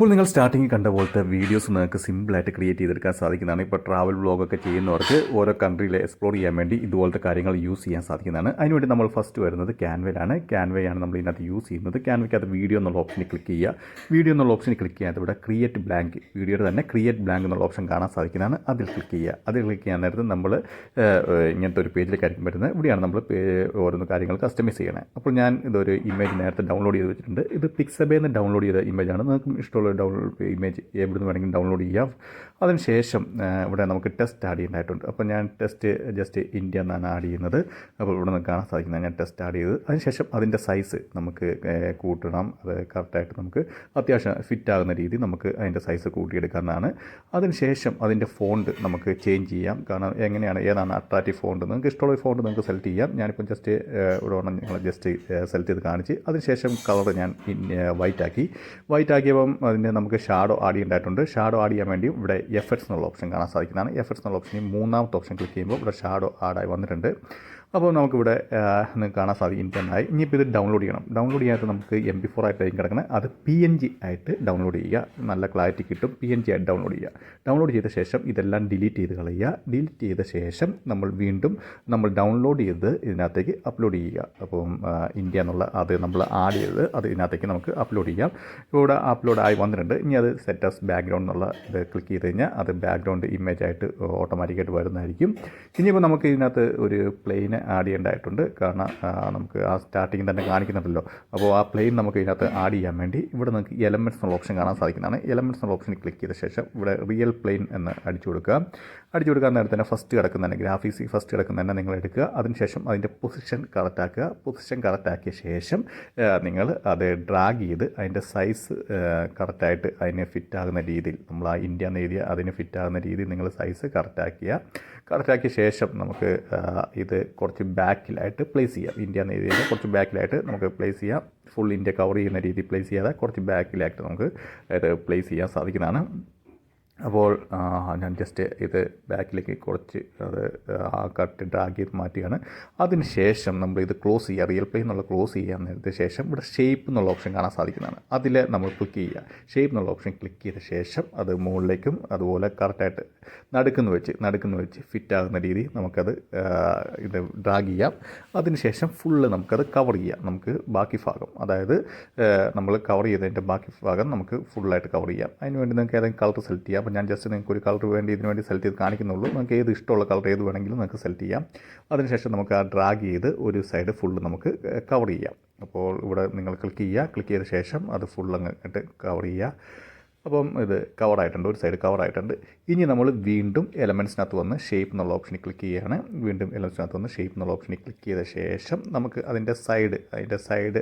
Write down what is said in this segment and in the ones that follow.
ഇപ്പോൾ നിങ്ങൾ സ്റ്റാർട്ടിങ്ങിൽ കണ്ട പോലത്തെ വീഡിയോസ് നിങ്ങൾക്ക് സിമ്പിളായിട്ട് ക്രിയേറ്റ് ചെയ്തെടുക്കാൻ സാധിക്കുന്നതാണ്. ഇപ്പോൾ ട്രാവൽ വ്ളോഗൊക്കെ ചെയ്യുന്നവർക്ക് ഓരോ കൺട്രിയിൽ എക്സ്പ്ലോർ ചെയ്യാൻ വേണ്ടി ഇതുപോലത്തെ കാര്യങ്ങൾ യൂസ് ചെയ്യാൻ സാധിക്കുന്നതാണ്. അതിനുവേണ്ടി നമ്മൾ ഫസ്റ്റ് വരുന്നത് ക്യാൻവയിലാണ്. ക്യാൻവയാണ് നമ്മൾ ഇതിനകത്ത് യൂസ് ചെയ്യുന്നത്. ക്യാൻവയ്ക്കകത്ത് വീഡിയോ എന്നുള്ള ഓപ്ഷനിൽ ക്ലിക്ക് ചെയ്യുക. വീഡിയോ എന്നുള്ള ഓപ്ഷനിൽ ക്ലിക്ക് ചെയ്യാൻ ഇവിടെ ക്രിയേറ്റ് ബ്ലാങ്ക്, വീഡിയോയുടെ തന്നെ ക്രിയേറ്റ് ബ്ലാങ്ക് എന്നുള്ള ഓപ്ഷൻ കാണാൻ സാധിക്കുന്നതാണ്. അതിൽ ക്ലിക്ക് ചെയ്യുക. അതിൽ ക്ലിക്ക് ചെയ്യാൻ നേരത്ത് നമ്മൾ ഇങ്ങനത്തെ ഒരു പേജിലേക്കായിരിക്കും വരുന്നത്. ഇവിടെയാണ് നമ്മൾ ഓരോന്ന് കാര്യങ്ങൾ കസ്റ്റമൈസ് ചെയ്യണേ. അപ്പോൾ ഞാൻ ഇതൊരു ഇമേജ് നേരത്തെ ഡൗൺലോഡ് ചെയ്ത് വെച്ചിട്ടുണ്ട്. ഇത് പിക്സബേന്ന് ഡൗൺലോഡ് ചെയ്ത ഇമേജാണ്. നിങ്ങൾക്ക് ഇഷ്ടമുള്ള ഇമേജ് എവിടെ നിന്ന് വേണമെങ്കിലും ഡൗൺലോഡ് ചെയ്യാം. അതിനുശേഷം ഇവിടെ നമുക്ക് ടെസ്റ്റ് ആഡ് ചെയ്യേണ്ടതായിട്ടുണ്ട്. അപ്പോൾ ഞാൻ ടെസ്റ്റ് ജസ്റ്റ് ഇന്ത്യ എന്നാണ് ആഡ് ചെയ്യുന്നത്. അപ്പോൾ ഇവിടെ നിന്ന് കാണാൻ സാധിക്കുന്നത് ഞാൻ ടെസ്റ്റ് ആഡ് ചെയ്തത്. അതിനുശേഷം അതിൻ്റെ സൈസ് നമുക്ക് കൂട്ടണം. അത് കറക്റ്റായിട്ട് നമുക്ക് അത്യാവശ്യം ഫിറ്റ് ആകുന്ന രീതി നമുക്ക് അതിൻ്റെ സൈസ് കൂട്ടിയെടുക്കാവുന്നതാണ്. അതിനുശേഷം അതിൻ്റെ ഫോണ്ട് നമുക്ക് ചേഞ്ച് ചെയ്യാം. കാരണം എങ്ങനെയാണ് ഏതാണ് അട്രാക്റ്റീവ് ഫോണ്ട്, നിങ്ങൾക്ക് ഇഷ്ടമുള്ള ഫോണ്ട് നിങ്ങൾക്ക് സെലക്ട് ചെയ്യാം. ഞാനിപ്പോൾ ജസ്റ്റ് ഇവിടെ വേണം നിങ്ങൾ ജസ്റ്റ് സെലക്ട് ചെയ്ത് കാണിച്ച് അതിനുശേഷം കളർ ഞാൻ വൈറ്റ് ആക്കിയപ്പം അതിന് നമുക്ക് ഷാഡോ ആഡ് ചെയ്യേണ്ടതായിട്ടുണ്ട്. ഷാഡോ ആഡ് ചെയ്യാൻ വേണ്ടി ഇവിടെ എഫക്ട്സ് എന്നുള്ള ഓപ്ഷൻ കാണാൻ സാധിക്കുന്നതാണ്. എഫക്ട്സ് എന്നുള്ള ഓപ്ഷനിൽ മൂന്നാമത്തെ ഓപ്ഷൻ ക്ലിക്ക് ചെയ്യുമ്പോൾ ഇവിടെ ഷാഡോ ആഡായി വന്നിട്ടുണ്ട്. അപ്പോൾ നമുക്കിവിടെ നിങ്ങൾക്ക് കാണാൻ സാധിക്കും ഇന്ത്യനായി. ഇനിയിപ്പോൾ ഇത് ഡൗൺലോഡ് ചെയ്യണം. ഡൗൺലോഡ് ചെയ്യാനായിട്ട് നമുക്ക് MP4 ആയിട്ടായിരിക്കും കിടക്കുന്നത്. അത് PNG ആയിട്ട് ഡൗൺലോഡ് ചെയ്യുക. നല്ല ക്ലാരിറ്റി കിട്ടും. PNG ആയിട്ട് ഡൗൺലോഡ് ചെയ്യുക. ഡൗൺലോഡ് ചെയ്ത ശേഷം ഇതെല്ലാം ഡിലീറ്റ് ചെയ്ത് കളയുക. ഡിലീറ്റ് ചെയ്ത ശേഷം നമ്മൾ ഡൗൺലോഡ് ചെയ്ത് ഇതിനകത്തേക്ക് അപ്ലോഡ് ചെയ്യുക. അപ്പം ഇന്ത്യ എന്നുള്ള അത് നമ്മൾ ആഡ് ചെയ്ത് അത് ഇതിനകത്തേക്ക് നമുക്ക് അപ്ലോഡ് ചെയ്യാം. ഇവിടെ അപ്ലോഡ് ആയി വന്നിട്ടുണ്ട്. ഇനി അത് സെറ്റ് ആസ് ബാക്ക്ഗ്രൗണ്ട് എന്നുള്ള ഇത് ക്ലിക്ക് ചെയ്ത് കഴിഞ്ഞാൽ അത് ബാക്ക്ഗ്രൗണ്ട് ഇമേജ് ആയിട്ട് ഓട്ടോമാറ്റിക്കായിട്ട് വരുന്നതായിരിക്കും. ഇനിയിപ്പോൾ നമുക്ക് ഇതിനകത്ത് ഒരു പ്ലെയിൻ ആഡ് ചെയ്യേണ്ടതായിട്ടുണ്ട്. കാരണം നമുക്ക് ആ സ്റ്റാർട്ടിങ് തന്നെ കാണിക്കുന്നുണ്ടല്ലോ. അപ്പോൾ ആ പ്ലെയിൻ നമുക്ക് ഇതിനകത്ത് ആഡ് ചെയ്യാൻ വേണ്ടി ഇവിടെ നമുക്ക് എലമെൻറ്റ്സ് എന്നുള്ള ഓപ്ഷൻ കാണാൻ സാധിക്കുന്നതാണ്. എലമെൻറ്റ്സ് എന്നുള്ള ഓപ്ഷനിൽ ക്ലിക്ക് ചെയ്ത ശേഷം ഇവിടെ റിയൽ പ്ലെയിൻ എന്ന് അടിച്ചു കൊടുക്കാൻ നേരത്തെ തന്നെ ഫസ്റ്റ് കിടക്കുന്നതന്നെ ഗ്രാഫിക്സ് ഫസ്റ്റ് കിടക്കുന്നതന്നെ നിങ്ങൾ എടുക്കുക. അതിനുശേഷം അതിൻ്റെ പൊസിഷൻ കറക്റ്റ് ആക്കുക. പൊസിഷൻ കറക്റ്റ് ആക്കിയ ശേഷം നിങ്ങൾ അത് ഡ്രാഗ് ചെയ്ത് അതിൻ്റെ സൈസ് കറക്റ്റായിട്ട് അതിന് ഫിറ്റാകുന്ന രീതിയിൽ നമ്മൾ ആ ഇന്ത്യ എന്ന് എഴുതിയ അതിന് ഫിറ്റാകുന്ന രീതിയിൽ നിങ്ങൾ സൈസ് കറക്റ്റാക്കിയ ശേഷം നമുക്ക് ഇത് കുറച്ച് ബാക്കിലായിട്ട് പ്ലേസ് ചെയ്യാം. ഇന്ത്യ എന്ന് എഴുതിയത് കുറച്ച് ബാക്കിലായിട്ട് നമുക്ക് പ്ലേസ് ചെയ്യാം. ഫുൾ ഇന്ത്യ കവർ ചെയ്യുന്ന രീതിയിൽ പ്ലേസ് ചെയ്യാതെ കുറച്ച് ബാക്കിലായിട്ട് നമുക്ക് ഇത് പ്ലേസ് ചെയ്യാൻ സാധിക്കുന്നതാണ്. അപ്പോൾ ഞാൻ ജസ്റ്റ് ഇത് ബാക്കിലേക്ക് കുറച്ച് അത് കട്ട് ഡ്രാഗ് ചെയ്ത് മാറ്റുകയാണ്. അതിന് ശേഷം നമ്മൾ ഇത് ക്ലോസ് ചെയ്യുക. റിയൽ പ്ലെയിൻ എന്നുള്ള ക്ലോസ് ചെയ്യാൻ നേരത്തെ ശേഷം ഇവിടെ ഷേപ്പ് എന്നുള്ള ഓപ്ഷൻ കാണാൻ സാധിക്കുന്നതാണ്. അതിൽ നമ്മൾ ക്ലിക്ക് ചെയ്യുക. ഷേപ്പ് എന്നുള്ള ഓപ്ഷൻ ക്ലിക്ക് ചെയ്ത ശേഷം അത് മുകളിലേക്കും അതുപോലെ കറക്റ്റായിട്ട് നടുക്കുന്ന് വെച്ച് ഫിറ്റ് ആകുന്ന രീതി നമുക്കത് ഇത് ഡ്രാഗ് ചെയ്യാം. അതിനുശേഷം ഫുള്ള് നമുക്കത് കവർ ചെയ്യാം. നമുക്ക് ബാക്കി ഭാഗം അതായത് നമ്മൾ കവർ ചെയ്തതിൻ്റെ ബാക്കി ഭാഗം നമുക്ക് ഫുള്ളായിട്ട് കവർ ചെയ്യാം. അതിനുവേണ്ടി നിങ്ങൾക്ക് ഏതെങ്കിലും കളർ സെലക്ട് ചെയ്യാം. അപ്പോൾ ഞാൻ ജസ്റ്റ് നിങ്ങൾക്ക് ഒരു കളർ ഇതിനു വേണ്ടി സെലക്ട് ചെയ്ത് കാണിക്കുന്നുള്ളൂ. നിങ്ങൾക്ക് ഏത് ഇഷ്ടമുള്ള കളർ ഏത് വേണമെങ്കിലും നിങ്ങൾക്ക് സെലക്ട് ചെയ്യാം. അതിനുശേഷം നമുക്ക് ആ ഡ്രാഗ് ചെയ്ത് ഒരു സൈഡ് ഫുള്ള് നമുക്ക് കവർ ചെയ്യാം. അപ്പോൾ ഇവിടെ നിങ്ങൾ ക്ലിക്ക് ചെയ്ത ശേഷം അത് ഫുൾ അങ്ങോട്ട് കവർ ചെയ്യുക. അപ്പം ഇത് കവറായിട്ടുണ്ട്, ഒരു സൈഡ് കവറായിട്ടുണ്ട്. ഇനി നമ്മൾ വീണ്ടും എലമെൻറ്റ്സിനകത്ത് വന്ന് ഷേപ്പ് എന്നുള്ള ഓപ്ഷനിൽ ക്ലിക്ക് ചെയ്യുകയാണ്. വീണ്ടും എലമെൻറ്റ്സിനകത്ത് വന്ന് ഷേപ്പ് എന്നുള്ള ഓപ്ഷനിൽ ക്ലിക്ക് ചെയ്ത ശേഷം നമുക്ക് അതിൻ്റെ സൈഡ്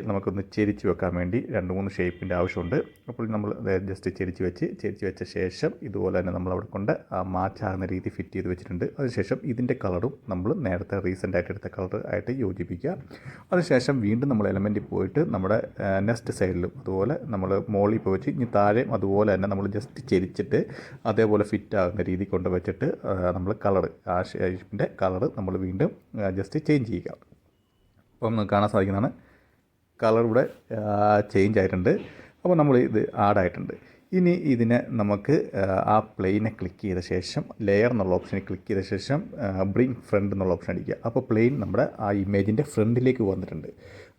നമുക്കൊന്ന് ചെരിച്ച് വെക്കാൻ വേണ്ടി 2-3 ഷേപ്പിൻ്റെ ആവശ്യമുണ്ട്. അപ്പോൾ നമ്മൾ ജസ്റ്റ് ചെരിച്ച് വെച്ച ശേഷം ഇതുപോലെ തന്നെ നമ്മളവിടെ കൊണ്ട് മാച്ചാകുന്ന രീതി ഫിറ്റ് ചെയ്ത് വെച്ചിട്ടുണ്ട്. അതിനുശേഷം ഇതിൻ്റെ കളറും നമ്മൾ നേരത്തെ റീസെൻ്റായിട്ട് എടുത്ത കളർ ആയിട്ട് യോജിപ്പിക്കുക. അതിനുശേഷം വീണ്ടും നമ്മൾ എലമെൻറ്റിൽ പോയിട്ട് നമ്മുടെ നെക്സ്റ്റ് സൈഡിലും അതുപോലെ നമ്മൾ മുകളിൽ പോയി വെച്ച് ഇനി താഴെ അതുപോലെ തന്നെ നമ്മൾ ജസ്റ്റ് ചെരിച്ചിട്ട് അതേപോലെ ഫിറ്റ് ആകുന്ന രീതി കൊണ്ട് വെച്ചിട്ട് നമ്മൾ ആ ഷേപ്പിൻ്റെ കളർ നമ്മൾ വീണ്ടും ജസ്റ്റ് ചേഞ്ച് ചെയ്യുക. അപ്പം നമുക്ക് കാണാൻ സാധിക്കുന്നതാണ് കളർ ഇവിടെ ചേഞ്ച് ആയിട്ടുണ്ട്. അപ്പോൾ നമ്മൾ ഇത് ആഡായിട്ടുണ്ട്. ഇനി ഇതിനെ നമുക്ക് ആ പ്ലെയിനെ ക്ലിക്ക് ചെയ്ത ശേഷം ലെയർ എന്നുള്ള ഓപ്ഷനിൽ ക്ലിക്ക് ചെയ്ത ശേഷം ബ്രിങ് ഫ്രണ്ട് എന്നുള്ള ഓപ്ഷൻ അടിക്കുക. അപ്പോൾ പ്ലെയിൻ നമ്മുടെ ആ ഇമേജിൻ്റെ ഫ്രണ്ടിലേക്ക് വന്നിട്ടുണ്ട്.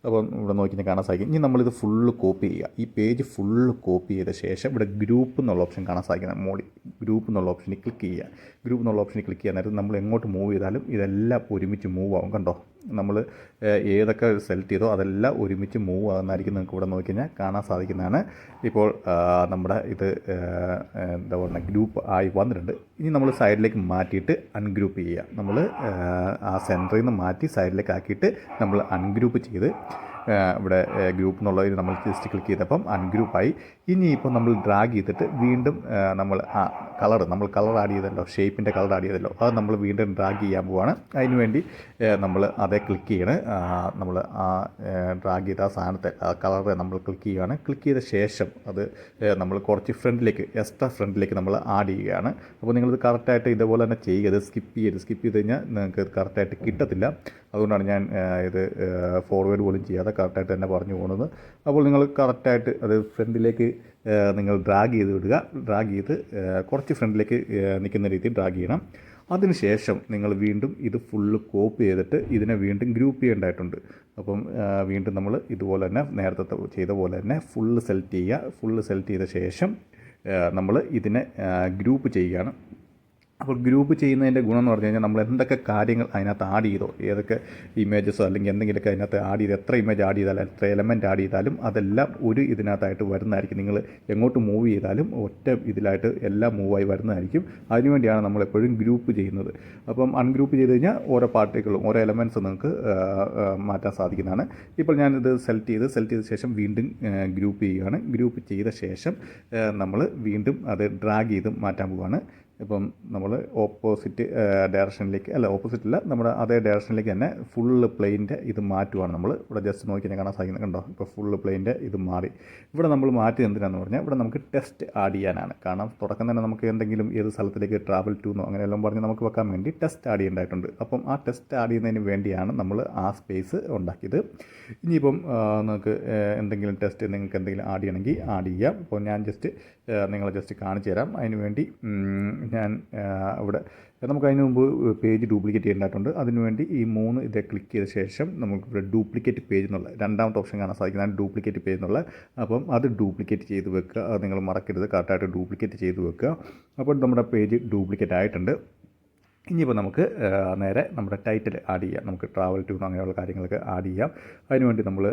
അപ്പം ഇവിടെ നോക്കി കാണാൻ സാധിക്കും. ഇനി നമ്മളിത് ഫുള്ള് കോപ്പി ചെയ്യുക. ഈ പേജ് ഫുള്ള് കോപ്പി ചെയ്ത ശേഷം ഇവിടെ ഗ്രൂപ്പ് എന്നുള്ള ഓപ്ഷൻ കാണാൻ സാധിക്കുന്നത്. മോഡി ഗ്രൂപ്പ് എന്നുള്ള ഓപ്ഷനിൽ ക്ലിക്ക് ചെയ്യുക. ഗ്രൂപ്പ് എന്നുള്ള ഓപ്ഷനിൽ ക്ലിക്ക് ചെയ്യാൻ നേരത്ത് നമ്മൾ എങ്ങോട്ട് മൂവ് ചെയ്താലും ഇതെല്ലാം ഒരുമിച്ച് മൂവ് ആവും. കണ്ടോ, നമ്മൾ ഏതൊക്കെ സെലക്ട് ചെയ്തോ അതെല്ലാം ഒരുമിച്ച് മൂവ് ആകുന്നതായിരിക്കും. നിങ്ങൾക്ക് ഇവിടെ നോക്കി കഴിഞ്ഞാൽ കാണാൻ സാധിക്കുന്നതാണ്. ഇപ്പോൾ നമ്മുടെ ഇത് എന്താ പറയുക ഗ്രൂപ്പ് ആയി വന്നിട്ടുണ്ട്. ഇനി നമ്മൾ സൈഡിലേക്ക് മാറ്റിയിട്ട് അൺഗ്രൂപ്പ് ചെയ്യുക. നമ്മൾ ആ സെൻറ്ററിൽ നിന്ന് മാറ്റി സൈഡിലേക്ക് ആക്കിയിട്ട് നമ്മൾ അൺഗ്രൂപ്പ് ചെയ്ത് ഇവിടെ ഗ്രൂപ്പ് എന്നുള്ളതിൽ നമ്മൾ ജസ്റ്റ് ക്ലിക്ക് ചെയ്തപ്പം അൺഗ്രൂപ്പായി. ഇനിയിപ്പോൾ നമ്മൾ ഡ്രാഗ് ചെയ്തിട്ട് വീണ്ടും നമ്മൾ നമ്മൾ കളർ ആഡ് ചെയ്തല്ലോ, ഷേപ്പിൻ്റെ കളർ ആഡ് ചെയ്തല്ലോ, അത് നമ്മൾ വീണ്ടും ഡ്രാഗ് ചെയ്യാൻ പോവുകയാണ്. അതിനുവേണ്ടി നമ്മൾ അതേ ക്ലിക്ക് ചെയ്യണം. നമ്മൾ ആ ഡ്രാഗ് ചെയ്ത ആ സാധനത്തെ ആ കളറ് നമ്മൾ ക്ലിക്ക് ചെയ്യുകയാണ്. ക്ലിക്ക് ചെയ്ത ശേഷം അത് നമ്മൾ കുറച്ച് എക്സ്ട്രാ ഫ്രണ്ടിലേക്ക് നമ്മൾ ആഡ് ചെയ്യുകയാണ്. അപ്പോൾ നിങ്ങളിത് കറക്റ്റായിട്ട് ഇതേപോലെ തന്നെ ചെയ്യുക. ഇത് സ്കിപ്പ് ചെയ്ത് കഴിഞ്ഞാൽ നിങ്ങൾക്ക് കറക്റ്റായിട്ട് കിട്ടത്തില്ല. അതുകൊണ്ടാണ് ഞാൻ ഇത് ഫോർവേഡ് പോലും ചെയ്യാതെ കറക്റ്റായിട്ട് തന്നെ പറഞ്ഞു പോകുന്നത്. അപ്പോൾ നിങ്ങൾ കറക്റ്റായിട്ട് അത് ഫ്രണ്ടിലേക്ക് നിങ്ങൾ ഡ്രാഗ് ചെയ്ത് വിടുക. ഡ്രാഗ് ചെയ്ത് കുറച്ച് ഫ്രണ്ടിലേക്ക് നിൽക്കുന്ന രീതിയിൽ ഡ്രാഗ് ചെയ്യണം. അതിനുശേഷം നിങ്ങൾ വീണ്ടും ഇത് ഫുള്ള് കോപ്പി ചെയ്തിട്ട് ഇതിനെ വീണ്ടും ഗ്രൂപ്പ് ചെയ്യേണ്ടതായിട്ടുണ്ട്. അപ്പം വീണ്ടും നമ്മൾ ഇതുപോലെ തന്നെ നേരത്തെ ചെയ്ത പോലെ തന്നെ ഫുള്ള് സെലക്ട് ചെയ്യുക. ഫുള്ള് സെലക്ട് ചെയ്ത ശേഷം നമ്മൾ ഇതിനെ ഗ്രൂപ്പ് ചെയ്യുകയാണ്. അപ്പോൾ ഗ്രൂപ്പ് ചെയ്യുന്നതിൻ്റെ ഗുണം എന്ന് പറഞ്ഞു കഴിഞ്ഞാൽ നമ്മൾ എന്തൊക്കെ കാര്യങ്ങൾ അതിനകത്ത് ആഡ് ചെയ്തോ, ഏതൊക്കെ ഇമേജസോ അല്ലെങ്കിൽ എന്തെങ്കിലുമൊക്കെ അതിനകത്ത് ആഡ് ചെയ്ത് എത്ര ഇമേജ് ആഡ് ചെയ്താലും എത്ര എലമെൻറ്റ് ആഡ് ചെയ്താലും അതെല്ലാം ഒരു ഇതിനകത്തായിട്ട് വരുന്നതായിരിക്കും. നിങ്ങൾ എങ്ങോട്ട് മൂവ് ചെയ്താലും ഒറ്റ ഇതിലായിട്ട് എല്ലാം മൂവായി വരുന്നതായിരിക്കും. അതിനുവേണ്ടിയാണ് നമ്മളെപ്പോഴും ഗ്രൂപ്പ് ചെയ്യുന്നത്. അപ്പം അൺഗ്രൂപ്പ് ചെയ്ത് കഴിഞ്ഞാൽ ഓരോ പാർട്ടികളും ഓരോ എലമെൻറ്റ്സ് നിങ്ങൾക്ക് മാറ്റാൻ സാധിക്കുന്നതാണ്. ഇപ്പോൾ ഞാനിത് സെലക്ട് ചെയ്ത ശേഷം വീണ്ടും ഗ്രൂപ്പ് ചെയ്യുകയാണ്. ഗ്രൂപ്പ് ചെയ്ത ശേഷം നമ്മൾ വീണ്ടും അത് ഡ്രാഗ് ചെയ്ത് മാറ്റാൻ പോവുകയാണ്. ഇപ്പം നമ്മൾ ഓപ്പോസിറ്റ് നമ്മുടെ അതേ ഡയറക്ഷനിലേക്ക് തന്നെ ഫുള്ള് പ്ലെയിൻ്റെ ഇത് മാറ്റുവാണ്. നമ്മൾ ഇവിടെ ജസ്റ്റ് നോക്കി കാണാൻ സാധിക്കുന്നത് കണ്ടോ. ഇപ്പോൾ ഫുള്ള് പ്ലെയിൻ്റെ ഇത് മാറി. ഇവിടെ നമ്മൾ മാറ്റി എന്തിനാണെന്ന് പറഞ്ഞാൽ ഇവിടെ നമുക്ക് ടെസ്റ്റ് ആഡ് ചെയ്യാനാണ്. കാരണം തുടക്കം തന്നെ നമുക്ക് എന്തെങ്കിലും ഏത് സ്ഥലത്തിലേക്ക് ട്രാവൽ ടു എന്നോ അങ്ങനെയെല്ലാം പറഞ്ഞ് നമുക്ക് വെക്കാൻ വേണ്ടി ടെസ്റ്റ് ആഡ് ചെയ്യേണ്ടതായിട്ടുണ്ട്. അപ്പം ആ ടെസ്റ്റ് ആഡ് ചെയ്യുന്നതിന് വേണ്ടിയാണ് നമ്മൾ ആ സ്പേസ് ഉണ്ടാക്കിയത്. ഇനിയിപ്പം നിങ്ങൾക്ക് എന്തെങ്കിലും ടെസ്റ്റ് നിങ്ങൾക്ക് എന്തെങ്കിലും ആഡ് ചെയ്യണമെങ്കിൽ ആഡ് ചെയ്യാം. അപ്പോൾ ഞാൻ നിങ്ങളെ ജസ്റ്റ് കാണിച്ചു തരാം. അതിന് വേണ്ടി ഞാൻ ഇവിടെ നമുക്ക് അതിന് മുമ്പ് പേജ് ഡ്യൂപ്ലിക്കേറ്റ് ചെയ്യേണ്ടതായിട്ടുണ്ട്. അതിനുവേണ്ടി ഈ 3 ഇതേ ക്ലിക്ക് ചെയ്ത ശേഷം നമുക്ക് ഇവിടെ ഡ്യൂപ്ലിക്കേറ്റ് പേജ് എന്നുള്ള രണ്ടാമത്തെ ഓപ്ഷൻ കാണാൻ സാധിക്കുന്നതാണ് ഡ്യൂപ്ലിക്കേറ്റ് പേജ് എന്നുള്ള. അപ്പം അത് ഡ്യൂപ്ലിക്കേറ്റ് ചെയ്ത് വെക്കുക. അത് നിങ്ങൾ മറക്കരുത്, കറക്റ്റായിട്ട് ഡ്യൂപ്ലിക്കേറ്റ് ചെയ്ത് വെക്കുക. അപ്പോൾ നമ്മുടെ പേജ് ഡ്യൂപ്ലിക്കേറ്റ് ആയിട്ടുണ്ട്. ഇനിയിപ്പോൾ നമുക്ക് നേരെ നമ്മുടെ ടൈറ്റിൽ ആഡ് ചെയ്യാം. നമുക്ക് ട്രാവൽ ടു അങ്ങനെയുള്ള കാര്യങ്ങളൊക്കെ ആഡ് ചെയ്യാം. അതിനുവേണ്ടി നമ്മൾ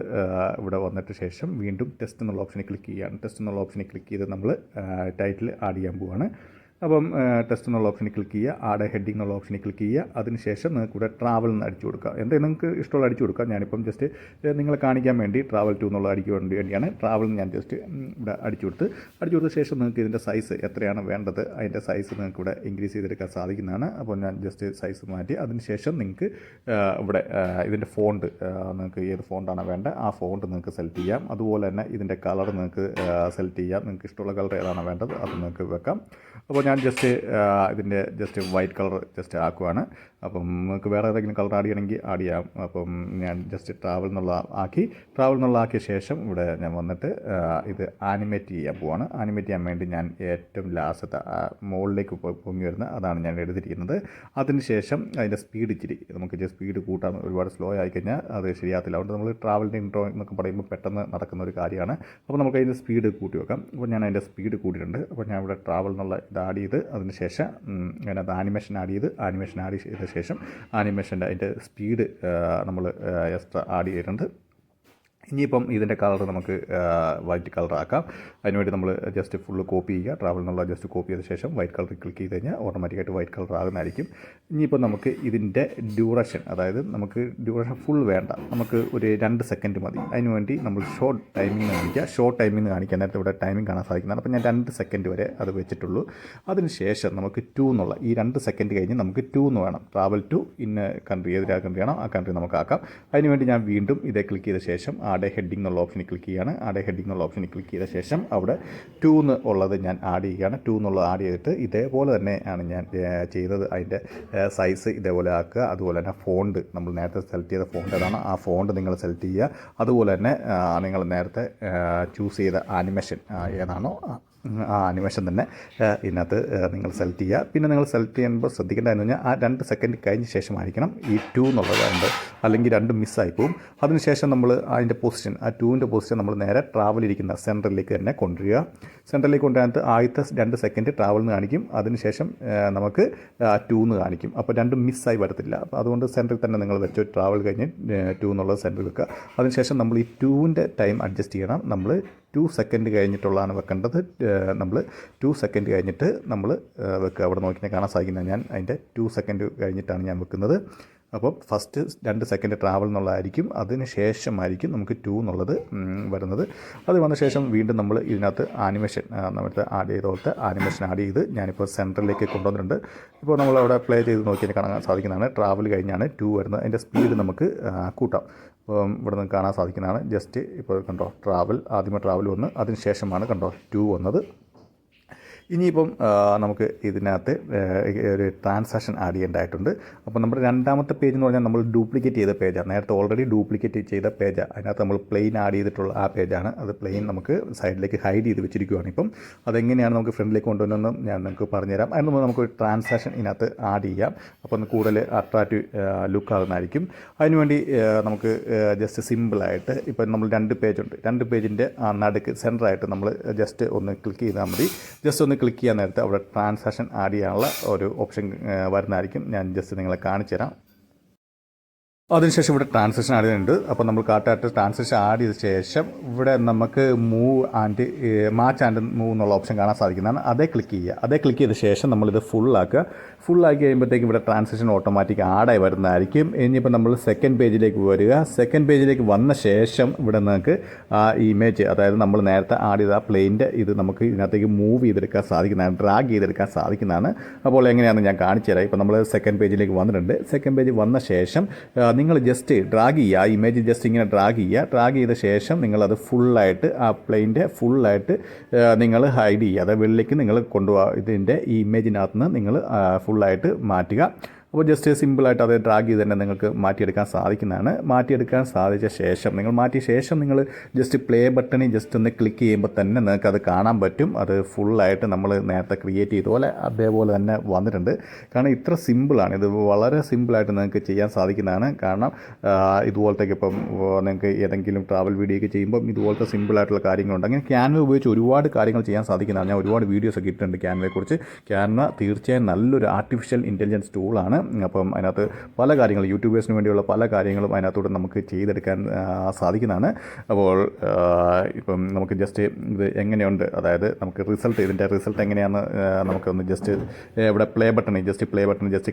ഇവിടെ വന്നിട്ട് ശേഷം വീണ്ടും ടെസ്റ്റ് എന്നുള്ള ഓപ്ഷനിൽ ക്ലിക്ക് ചെയ്യുകയാണ്. ടെസ്റ്റ് എന്നുള്ള ഓപ്ഷനിൽ ക്ലിക്ക് ചെയ്ത് നമ്മൾ ടൈറ്റിൽ ആഡ് ചെയ്യാൻ പോവുകയാണ്. അപ്പം ടെസ്റ്റ് എന്നുള്ള ഓപ്ഷനിൽ ക്ലിക്ക് ചെയ്യുക. ആഡ് ഹെഡിങ് എന്നുള്ള ഓപ്ഷനിൽ ക്ലിക്ക് ചെയ്യുക. അതിനുശേഷം നിങ്ങൾക്ക് ഇവിടെ ട്രാവൽ എന്ന് അടിച്ചു കൊടുക്കുക. എന്തെങ്കിലും നിങ്ങൾക്ക് ഇഷ്ടമുള്ള അടിച്ചു കൊടുക്കുക. ഞാനിപ്പം ജസ്റ്റ് നിങ്ങളെ കാണിക്കാൻ വേണ്ടി ട്രാവൽ ടു എന്നുള്ള അടിക്കാൻ വേണ്ടിയാണ് ട്രാവൽ ഞാൻ ജസ്റ്റ് ഇവിടെ അടിച്ചു കൊടുത്ത ശേഷം നിങ്ങൾക്ക് ഇതിൻ്റെ സൈസ് എത്രയാണ് വേണ്ടത് അതിൻ്റെ സൈസ് നിങ്ങൾക്ക് ഇവിടെ ഇൻക്രീസ് ചെയ്തെടുക്കാൻ സാധിക്കുന്നതാണ്. അപ്പോൾ ഞാൻ ജസ്റ്റ് സൈസ് മാറ്റി അതിനുശേഷം നിങ്ങൾക്ക് ഇവിടെ ഇതിൻ്റെ ഫോണ്ട് നിങ്ങൾക്ക് ഏത് ഫോണ്ടാണ് വേണ്ടത് ആ ഫോണ്ട് നിങ്ങൾക്ക് സെലക്ട് ചെയ്യാം. അതുപോലെ തന്നെ ഇതിൻ്റെ കളർ നിങ്ങൾക്ക് സെലക്ട് ചെയ്യാം. നിങ്ങൾക്ക് ഇഷ്ടമുള്ള കളർ ഏതാണ് വേണ്ടത് അത് നിങ്ങൾക്ക് വെക്കാം. അപ്പോൾ ഞാൻ ഇതിൻ്റെ വൈറ്റ് കളർ ആക്കുവാണ്. അപ്പം നിങ്ങൾക്ക് വേറെ ഏതെങ്കിലും കളർ ആഡ് ചെയ്യണമെങ്കിൽ ആഡ് ചെയ്യാം. അപ്പം ഞാൻ ട്രാവൽ എന്നുള്ള ആക്കിയ ശേഷം ഇവിടെ ഞാൻ വന്നിട്ട് ഇത് ആനിമേറ്റ് ചെയ്യാൻ പോവാണ്. ആനിമേറ്റ് ചെയ്യാൻ വേണ്ടി ഞാൻ ഏറ്റവും ലാസ്റ്റത്തെ മുകളിലേക്ക് പൊങ്ങി വരുന്ന അതാണ് ഞാൻ എടുത്തിരിക്കുന്നത്. അതിനുശേഷം അതിൻ്റെ സ്പീഡ് ഇച്ചിരി നമുക്ക് സ്പീഡ് കൂട്ടാൻ ഒരുപാട് സ്ലോ ആയിക്കഴിഞ്ഞാൽ അത് ശരിയാകത്തില്ല. അതുകൊണ്ട് നമ്മൾ ട്രാവലിൻ്റെ ഇൻട്രോ എന്നൊക്കെ പറയുമ്പോൾ പെട്ടെന്ന് നടക്കുന്ന ഒരു കാര്യമാണ്. അപ്പോൾ നമുക്ക് അതിൻ്റെ സ്പീഡ് കൂട്ടി വെക്കാം. അപ്പോൾ ഞാൻ അതിൻ്റെ സ്പീഡ് കൂട്ടിയിട്ടുണ്ട്. അപ്പോൾ ഞാൻ ഇവിടെ ട്രാവൽ എന്നുള്ള ഇത് ആഡ് ചെയ്ത് അതിനുശേഷം അതിനകത്ത് ആനിമേഷൻ ആഡ് ചെയ്ത ശേഷം ആനിമേഷൻ്റെ അതിൻ്റെ സ്പീഡ് നമ്മൾ എക്സ്ട്രാ ആഡ് ചെയ്തിട്ടുണ്ട്. ഇനിയിപ്പം ഇതിൻ്റെ കളർ നമുക്ക് വൈറ്റ് കളർ ആക്കാം. അതിനുവേണ്ടി നമ്മൾ ഫുള്ള് കോപ്പി ചെയ്യുക. ട്രാവൽ എന്നുള്ള കോപ്പി ചെയ്ത ശേഷം വൈറ്റ് കളർ ക്ലിക്ക് ചെയ്ത് കഴിഞ്ഞാൽ ഓട്ടോമാറ്റിക്കായിട്ട് വൈറ്റ് കളർ ആകുന്നതായിരിക്കും. ഇനിയിപ്പോൾ നമുക്ക് ഇതിൻ്റെ ഡ്യൂറേഷൻ നമുക്ക് ഡ്യൂറേഷൻ ഫുൾ വേണ്ട, നമുക്ക് ഒരു 2 സെക്കൻഡ് മതി. അതിനുവേണ്ടി നമ്മൾ ഷോർട്ട് ടൈമിംഗ് കാണിക്കാൻ നേരത്തെ ഇവിടെ ടൈമിംഗ് കാണാൻ സാധിക്കുന്നതാണ്. അപ്പോൾ ഞാൻ 2 സെക്കൻഡ് വരെ അത് വെച്ചിട്ടുള്ളൂ. അതിനുശേഷം നമുക്ക് 2 എന്നുള്ള ഈ 2 സെക്കൻഡ് കഴിഞ്ഞ് നമുക്ക് 2 എന്ന് വേണം. ട്രാവൽ ടു ഇന്ന കൺട്രി ഏതൊരു കൺട്രിയാണോ ആ കൺട്രി നമുക്ക് ആക്കാം. അതിനുവേണ്ടി ഞാൻ വീണ്ടും ഇതേ ക്ലിക്ക് ചെയ്ത ശേഷം ആഡ് ഹെഡിങ് എന്നുള്ള ഓപ്ഷനിൽ ക്ലിക്ക് ചെയ്യുകയാണ്. ആഡ് ഹെഡിങ് എന്നുള്ള ഓപ്ഷനിൽ ക്ലിക്ക് ചെയ്ത ശേഷം അവിടെ 2 എന്നുള്ളത് ഞാൻ ആഡ് ചെയ്യുകയാണ്. 2 എന്നുള്ളത് ആഡ് ചെയ്തിട്ട് ഇതേപോലെ തന്നെയാണ് ഞാൻ ചെയ്തത്. അതിൻ്റെ സൈസ് ഇതേപോലെ ആക്കുക. അതുപോലെ തന്നെ ഫോണ്ട് നമ്മൾ നേരത്തെ സെലക്ട് ചെയ്ത ഫോണ്ട് ഏതാണ് ആ ഫോണ്ട് നിങ്ങൾ സെലക്ട് ചെയ്യുക. അതുപോലെ തന്നെ നിങ്ങൾ നേരത്തെ ചൂസ് ചെയ്ത ആനിമേഷൻ ഏതാണോ ആ ആനിമേഷൻ തന്നെ ഇതിനകത്ത് നിങ്ങൾ സെലക്ട് ചെയ്യുക. പിന്നെ നിങ്ങൾ സെലക്ട് ചെയ്യുമ്പോൾ ശ്രദ്ധിക്കേണ്ടതെന്ന് പറഞ്ഞാൽ ആ 2 സെക്കൻഡ് കഴിഞ്ഞ ശേഷമായിരിക്കണം ഈ 2 എന്നുള്ളത്, അല്ലെങ്കിൽ 2 മിസ്സായി പോകും. അതിനുശേഷം നമ്മൾ അതിൻ്റെ പൊസിഷൻ ആ 2ൻ്റെ പൊസിഷൻ നമ്മൾ നേരെ ട്രാവൽ ഇരിക്കുന്ന സെൻറ്ററിലേക്ക് തന്നെ കൊണ്ടുവരിക. സെൻറ്ററിലേക്ക് കൊണ്ടുവന്നിട്ട് ആദ്യത്തെ 2 സെക്കൻഡ് ട്രാവൽ എന്ന് കാണിക്കും. അതിനുശേഷം നമുക്ക് 2 എന്ന് കാണിക്കും. അപ്പോൾ 2 മിസ്സായി വരത്തില്ല. അപ്പോൾ അതുകൊണ്ട് സെൻറ്ററിൽ തന്നെ നിങ്ങൾ വെച്ച് ട്രാവൽ കഴിഞ്ഞ് 2 എന്നുള്ളത് സെൻറ്ററിൽ വെക്കുക. അതിനുശേഷം നമ്മൾ ഈ 2ൻ്റെ ടൈം അഡ്ജസ്റ്റ് ചെയ്യണം. നമ്മൾ 2 സെക്കൻഡ് കഴിഞ്ഞിട്ടുള്ളതാണ് വെക്കേണ്ടത്. നമ്മൾ 2 സെക്കൻഡ് കഴിഞ്ഞിട്ട് നമ്മൾ വെക്കുക. അവിടെ നോക്കിയാൽ കാണാൻ സാധിക്കുന്നത് ഞാൻ അതിൻ്റെ 2 സെക്കൻഡ് കഴിഞ്ഞിട്ടാണ് ഞാൻ വെക്കുന്നത്. അപ്പോൾ ഫസ്റ്റ് 2 സെക്കൻഡ് ട്രാവൽ എന്നുള്ളതായിരിക്കും. അതിന് ശേഷമായിരിക്കും നമുക്ക് 2 എന്നുള്ളത് വരുന്നത്. അത് വന്ന ശേഷം വീണ്ടും നമ്മൾ ഇതിനകത്ത് ആനിമേഷൻ നമ്മുടെ ആഡ് ചെയ്തോളത്തെ ആനിമേഷൻ ആഡ് ചെയ്ത് ഞാനിപ്പോൾ സെൻറ്ററിലേക്ക് കൊണ്ടുവന്നിട്ടുണ്ട്. ഇപ്പോൾ നമ്മളവിടെ പ്ലേ ചെയ്ത് നോക്കിയാൽ കാണാൻ സാധിക്കുന്നതാണ് ട്രാവൽ കഴിഞ്ഞാണ് 2 വരുന്നത്. അതിൻ്റെ സ്പീഡ് നമുക്ക് കൂട്ടാം. അപ്പം ഇവിടെ നിന്ന് കാണാൻ സാധിക്കുന്നതാണ്. ഇപ്പോൾ കണ്ടോ ആദ്യമേ ട്രാവൽ വന്ന് അതിന് ശേഷമാണ് 2 വന്നത്. ഇനിയിപ്പം നമുക്ക് ഇതിനകത്ത് ഒരു ട്രാൻസാക്ഷൻ ആഡ് ചെയ്യേണ്ടതായിട്ടുണ്ട്. അപ്പോൾ നമ്മുടെ രണ്ടാമത്തെ പേജ് എന്ന് പറഞ്ഞാൽ നമ്മൾ ഡ്യൂപ്ലിക്കേറ്റ് ചെയ്ത പേജാണ്. നേരത്തെ ഓൾറെഡി ഡ്യൂപ്ലിക്കേറ്റ് ചെയ്ത പേജാണ്. അതിനകത്ത് നമ്മൾ പ്ലെയിൻ ആഡ് ചെയ്തിട്ടുള്ള ആ പേജാണ്. അത് പ്ലെയിൻ നമുക്ക് സൈഡിലേക്ക് ഹൈഡ് ചെയ്ത് വെച്ചിരിക്കുകയാണ്. ഇപ്പം അതെങ്ങനെയാണ് നമുക്ക് ഫ്രണ്ടിലേക്ക് കൊണ്ടുവന്നതെന്ന് ഞാൻ നിങ്ങൾക്ക് പറഞ്ഞുതരാം. അതിന് മുമ്പ് നമുക്ക് ഒരു ട്രാൻസാക്ഷൻ ഇതിനകത്ത് ആഡ് ചെയ്യാം. അപ്പോൾ ഒന്ന് കൂടുതൽ അട്രാക്റ്റീവ് ലുക്ക് ആകുന്നതായിരിക്കും. അതിനുവേണ്ടി നമുക്ക് ജസ്റ്റ് സിമ്പിളായിട്ട് ഇപ്പം നമ്മൾ രണ്ട് പേജുണ്ട്. രണ്ട് പേജിൻ്റെ നടുക്ക് സെൻറ്ററായിട്ട് നമ്മൾ ജസ്റ്റ് ഒന്ന് ക്ലിക്ക് ചെയ്താൽ മതി. ജസ്റ്റ് ഒന്ന് ക്ലിക്ക് ചെയ്യാൻ നേരത്തെ അവിടെ ട്രാൻസാക്ഷൻ ആഡ് ചെയ്യാനുള്ള ഒരു ഓപ്ഷൻ വരുന്നതായിരിക്കും. ഞാൻ ജസ്റ്റ് നിങ്ങളെ കാണിച്ചു തരാം. അതിനുശേഷം ഇവിടെ ട്രാൻസാക്ഷൻ ആഡ് ചെയ്യുന്നുണ്ട്. അപ്പോൾ നമ്മൾ കാട്ടായിട്ട് ട്രാൻസാക്ഷൻ ആഡ് ചെയ്ത ശേഷം ഇവിടെ നമുക്ക് move and match and move എന്നുള്ള ഓപ്ഷൻ കാണാൻ സാധിക്കുന്നതാണ്. അതേ ക്ലിക്ക് ചെയ്യുക. അതേ ക്ലിക്ക് ചെയ്ത ശേഷം നമ്മളിത് ഫുള്ളാക്കുക. ഫുള്ളാക്കി കഴിയുമ്പോഴത്തേക്കും ഇവിടെ ട്രാൻസാക്ഷൻ ഓട്ടോമാറ്റിക് ആഡായി വരുന്നതായിരിക്കും. ഇനിയിപ്പോൾ നമ്മൾ സെക്കൻഡ് പേജിലേക്ക് വരിക. സെക്കൻഡ് പേജിലേക്ക് വന്ന ശേഷം ഇവിടെ നിങ്ങൾക്ക് ആ ഇമേജ്, അതായത് നമ്മൾ നേരത്തെ ആഡ് ചെയ്ത ആ പ്ലെയിൻ്റെ ഇത് നമുക്ക് ഇതിനകത്തേക്ക് മൂവ് ചെയ്തെടുക്കാൻ സാധിക്കുന്നതാണ്, ഡ്രാഗ് ചെയ്തെടുക്കാൻ സാധിക്കുന്നതാണ്. അപ്പോൾ എങ്ങനെയാണെന്ന് ഞാൻ കാണിച്ചു തരാം. ഇപ്പോൾ നമ്മൾ സെക്കൻഡ് പേജിലേക്ക് വന്നിട്ടുണ്ട്. സെക്കൻഡ് പേജ് വന്ന ശേഷം നിങ്ങൾ ജസ്റ്റ് ഡ്രാഗ് ചെയ്യുക. ആ ഇമേജ് ജസ്റ്റ് ഇങ്ങനെ ഡ്രാഗ് ചെയ്യുക. ഡ്രാഗ് ചെയ്ത ശേഷം നിങ്ങളത് ഫുള്ളായിട്ട് ആ പ്ലെയിൻ്റെ ഫുള്ളായിട്ട് നിങ്ങൾ ഹൈഡ് ചെയ്യുക. അതായത് വെള്ളിലേക്ക് നിങ്ങൾ കൊണ്ടുപോകുക. ഇതിൻ്റെ ഈ ഇമേജിനകത്ത് നിന്ന് നിങ്ങൾ ഫുള്ളായിട്ട് മാറ്റുക. അപ്പോൾ ജസ്റ്റ് സിമ്പിളായിട്ട് അത് ഡ്രാഗ് ചെയ്ത് തന്നെ നിങ്ങൾക്ക് മാറ്റിയെടുക്കാൻ സാധിക്കുന്നതാണ്. മാറ്റിയെടുക്കാൻ സാധിച്ച ശേഷം നിങ്ങൾ മാറ്റിയ ശേഷം നിങ്ങൾ ജസ്റ്റ് പ്ലേ ബട്ടണിൽ ജസ്റ്റ് ഒന്ന് ക്ലിക്ക് ചെയ്യുമ്പോൾ തന്നെ നിങ്ങൾക്ക് അത് കാണാൻ പറ്റും. അത് ഫുള്ളായിട്ട് നമ്മൾ നേരത്തെ ക്രിയേറ്റ് ചെയ്ത പോലെ അതേപോലെ തന്നെ വന്നിട്ടുണ്ട്. കാരണം ഇത്ര സിമ്പിളാണ്. ഇത് വളരെ സിമ്പിളായിട്ട് നിങ്ങൾക്ക് ചെയ്യാൻ സാധിക്കുന്നതാണ്. കാരണം ഇതുപോലത്തേക്ക് ഇപ്പം നിങ്ങൾക്ക് ഏതെങ്കിലും ട്രാവൽ വീഡിയോ ഒക്കെ ചെയ്യുമ്പം ഇതുപോലത്തെ സിമ്പിളായിട്ടുള്ള കാര്യങ്ങളുണ്ട്. അങ്ങനെ ക്യാൻവ ഉപയോഗിച്ച് ഒരുപാട് കാര്യങ്ങൾ ചെയ്യാൻ സാധിക്കുന്നതാണ്. ഞാൻ ഒരുപാട് വീഡിയോസൊക്കെ ഇട്ടിട്ടുണ്ട് ക്യാൻവയെക്കുറിച്ച്. ക്യാൻവ തീർച്ചയായും നല്ലൊരു ആർട്ടിഫിഷ്യൽ ഇൻ്റലിജൻസ് ടൂളാണ്. അപ്പം അതിനകത്ത് പല കാര്യങ്ങൾ യൂട്യൂബേഴ്സിന് വേണ്ടിയുള്ള പല കാര്യങ്ങളും അതിനകത്തൂടെ നമുക്ക് ചെയ്തെടുക്കാൻ സാധിക്കുന്നതാണ്. അപ്പോൾ ഇപ്പം നമുക്ക് ജസ്റ്റ് ഇത് എങ്ങനെയുണ്ട്, അതായത് നമുക്ക് ഇതിൻ്റെ റിസൾട്ട് എങ്ങനെയാണെന്ന് നമുക്കൊന്ന് ജസ്റ്റ് ഇവിടെ പ്ലേ ബട്ടൺ ജസ്റ്റ്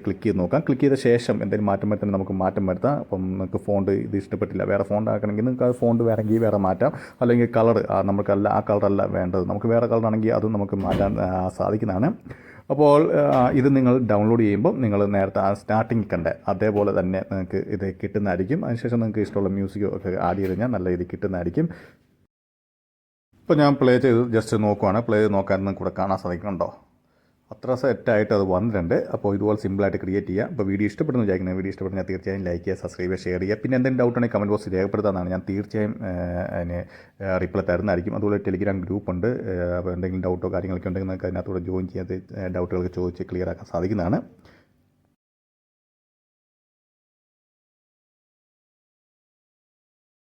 ക്ലിക്ക് ചെയ്ത് നോക്കാം. ക്ലിക്ക് ചെയ്ത ശേഷം എന്തെങ്കിലും മാറ്റം വരുത്താൻ നമുക്ക് മാറ്റം വരുത്താം. അപ്പം നമുക്ക് ഫോണ്ട് ഇത് ഇഷ്ടപ്പെട്ടില്ല, വേറെ ഫോണ്ട് ആക്കണമെങ്കിൽ നിങ്ങൾക്ക് അത് ഫോണ്ട് വേണമെങ്കിൽ വേറെ മാറ്റാം. അല്ലെങ്കിൽ കളർ നമുക്കല്ല ആ കളറല്ല വേണ്ടത്, നമുക്ക് വേറെ കളറാണെങ്കിൽ അതും നമുക്ക് മാറ്റാൻ സാധിക്കുന്നതാണ്. അപ്പോൾ ഇത് നിങ്ങൾ ഡൗൺലോഡ് ചെയ്യുമ്പോൾ നിങ്ങൾ നേരത്തെ ആ സ്റ്റാർട്ടിങ് കണ്ട അതേപോലെ തന്നെ നിങ്ങൾക്ക് ഇത് കിട്ടുന്നതായിരിക്കും. അതിനുശേഷം നിങ്ങൾക്ക് ഇഷ്ടമുള്ള മ്യൂസിക്കോ ഒക്കെ ആഡ് ചെയ്ത് കഴിഞ്ഞാൽ നല്ല രീതിയിൽ കിട്ടുന്നതായിരിക്കും. ഇപ്പോൾ ഞാൻ പ്ലേ ചെയ്ത് ജസ്റ്റ് നോക്കുവാണ്. പ്ലേ ചെയ്ത് നോക്കാൻ നിങ്ങൾക്ക് ഇവിടെ കാണാൻ സാധിക്കുന്നുണ്ടോ? അത്ര സെറ്റായിട്ട് അത് വന്നിട്ടുണ്ട്. അപ്പോൾ ഇതുപോലെ സിമ്പിളായിട്ട് ക്രിയേറ്റ് ചെയ്യുക. അപ്പോൾ വീഡിയോ ഇഷ്ടപ്പെടുന്നു വിചാരിക്കുന്നത്. വീഡിയോ ഇഷ്ടപ്പെടുന്ന തീർച്ചയായും ലൈക്ക് ചെയ്യുക, സബ്സ്ക്രൈബ് ചെയ്യുക, ഷെയർ ചെയ്യുക. പിന്നെ എന്തെങ്കിലും ഡൗട്ട് ഉണ്ടെങ്കിൽ കമൻറ്റ് ബോക്സിൽ രേഖപ്പെടുത്താനാണ്. ഞാൻ തീർച്ചയായും അതിന് റിപ്ലൈ തരുന്നതായിരിക്കും. അതുപോലെ ടെലിഗ്രാം ഗ്രൂപ്പുണ്ട്. അപ്പോൾ എന്തെങ്കിലും ഡൗട്ടോ കാര്യങ്ങളൊക്കെ ഉണ്ടെങ്കിൽ നിങ്ങൾക്ക് അതിനകത്തൂടെ ജോയിൻ ചെയ്യാതെ ഡൗട്ടുകളൊക്കെ ചോദിച്ച് ക്ലിയർ ആക്കാൻ സാധിക്കുന്നതാണ്.